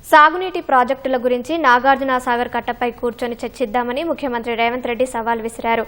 సాగునీటి ప్రాజెక్టుల గురించి నాగార్జున సాగర్ కట్టపై కూర్చొని చర్చిద్దామని ముఖ్యమంత్రి రేవంత్ రెడ్డి సవాల్ విసిరారు.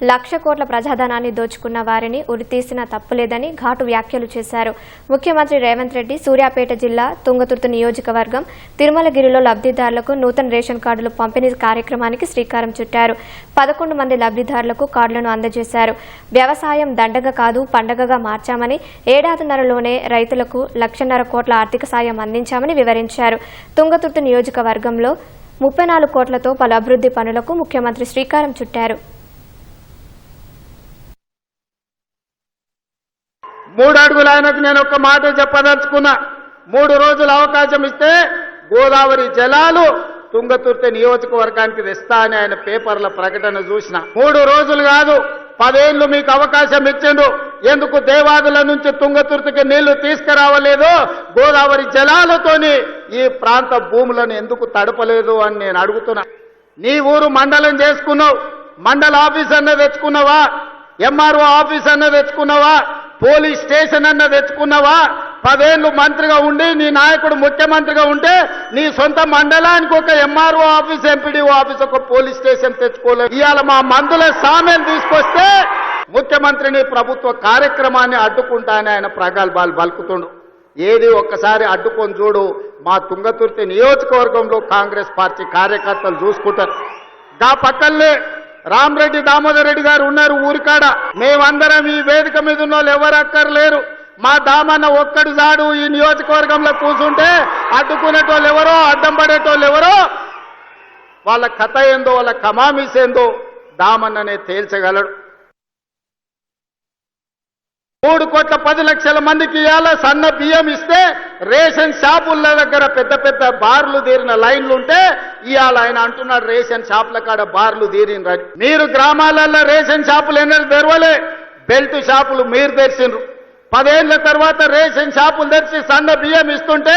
1,00,000 కోట్ల ప్రజాధనాన్ని దోచుకున్న వారిని ఉరితీసినా తప్పులేదని ఘాటు వ్యాఖ్యలు చేశారు. ముఖ్యమంత్రి రేవంత్ రెడ్డి సూర్యాపేట జిల్లా తుంగతుర్తి నియోజకవర్గం తిరుమలగిరిలో లబ్ధిదారులకు నూతన రేషన్ కార్డులు పంపిణీ కార్యక్రమానికి శ్రీకారం చుట్టారు. 11 మంది లబ్ధిదారులకు కార్డులను అందజేశారు. వ్యవసాయం దండగ కాదు పండగగా మార్చామని, ఏడాదిన్నరలోనే రైతులకు 1,50,000 కోట్ల ఆర్థిక సాయం అందించామని వివరించారు. తుంగతుర్తి నియోజకవర్గంలో 34 కోట్లతో పలు అభివృద్ధి పనులకు ముఖ్యమంత్రి శ్రీకారం చుట్టారు. 3 అడుగుల ఆయనకు నేను ఒక మాట చెప్పదలుచుకున్నా. 3 రోజుల అవకాశం ఇస్తే గోదావరి జలాలు తుంగతుర్తి నియోజకవర్గానికి తెస్తా అని ఆయన పేపర్ల ప్రకటన చూసిన. 3 రోజులు కాదు, 10 ఏళ్లు మీకు అవకాశం ఇచ్చిండు. ఎందుకు దేవాదుల నుంచి తుంగతుర్తికి నీళ్లు తీసుకురావలేదు? గోదావరి జలాలతోని ఈ ప్రాంత భూములను ఎందుకు తడపలేదు అని నేను అడుగుతున్నా. నీ ఊరు మండలం చేసుకున్నావు, మండల ఆఫీస్ అన్న తెచ్చుకున్నావా? ఎంఆర్ఓ ఆఫీస్ అన్న తెచ్చుకున్నావా? పోలీస్ స్టేషన్ అన్న తెచ్చుకున్నావా? 10 ఏళ్లు మంత్రిగా ఉండి నీ నాయకుడు ముఖ్యమంత్రిగా ఉంటే నీ సొంత మండలానికి ఒక ఎంఆర్ఓ ఆఫీస్, ఎంపీడీఓ ఆఫీస్, ఒక పోలీస్ స్టేషన్ తెచ్చుకోలేదు. ఇవాళ మా మందుల సామెను తీసుకొస్తే ముఖ్యమంత్రిని ప్రభుత్వ కార్యక్రమాన్ని అడ్డుకుంటానని ఆయన ప్రగల్భాలు పలుకుతుండు. ఏది ఒక్కసారి అడ్డుకొని చూడు. మా తుంగతుర్తి నియోజకవర్గంలో కాంగ్రెస్ పార్టీ కార్యకర్తలు చూసుకుంటారు. గా పక్కనే రామరెడ్డి దామోదర్ రెడ్డి గారు ఉన్నారు ఊరికాడ. మేమందరం ఈ వేదిక మీద ఉన్న వాళ్ళు ఎవరు అక్కర్లేరు. మా దామన్న ఒక్కడు జాడు ఈ నియోజకవర్గంలో కూర్చుంటే అడ్డుకునేటోళ్ళు ఎవరో, అడ్డం పడేటోళ్ళు ఎవరో, వాళ్ళ కథ ఏందో, వాళ్ళ కమామీస్ ఏందో దామన్ననే తేల్చగలడు. 3 కోట్ల 10 లక్షల మందికి ఇవాళ సన్న బియ్యం ఇస్తే రేషన్ షాపుల దగ్గర పెద్ద పెద్ద బార్లు తీరిన లైన్లు ఉంటే ఇవాళ ఆయన అంటున్నాడు రేషన్ షాపుల కాడ బార్లు తీరినరని. మీరు గ్రామాలలో రేషన్ షాపులు ఎన్నడూ తెరవలే, బెల్ట్ షాపులు మీరు తెరిచిండ్రు. 10 ఏళ్ల తర్వాత రేషన్ షాపులు తెరిచి సన్న బియ్యం ఇస్తుంటే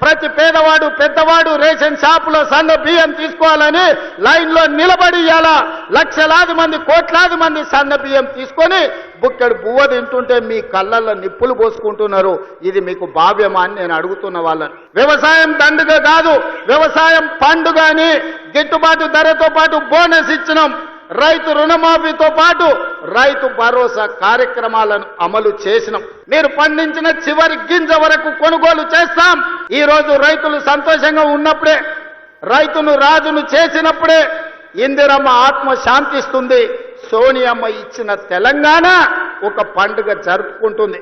ప్రతి పేదవాడు పెద్దవాడు రేషన్ షాపులో సన్న బియ్యం తీసుకోవాలని లైన్లో నిలబడి ఇవాళ లక్షలాది మంది కోట్లాది మంది సన్న బియ్యం తీసుకొని బుక్కెడు బువ్వ తింటుంటే మీ కళ్ళల్లో నిప్పులు పోసుకుంటున్నారు. ఇది మీకు భావ్యమా అని నేను అడుగుతున్న వాళ్ళని. వ్యవసాయం దండుగ కాదు, వ్యవసాయం పండుగ అని గిట్టుబాటు ధరతో పాటు బోనస్ ఇచ్చినాం. రైతు రుణమాఫీతో పాటు రైతు భరోసా కార్యక్రమాలను అమలు చేసినాం. మీరు పండించిన చివరి గింజ వరకు కొనుగోలు చేస్తాం. ఈ రోజు రైతులు సంతోషంగా ఉన్నప్పుడే, రైతును రాజును చేసినప్పుడే ఇందిరమ్మ ఆత్మ శాంతిస్తుంది. సోనియమ్మ ఇచ్చిన తెలంగాణ ఒక పండుగ జరుపుకుంటుంది.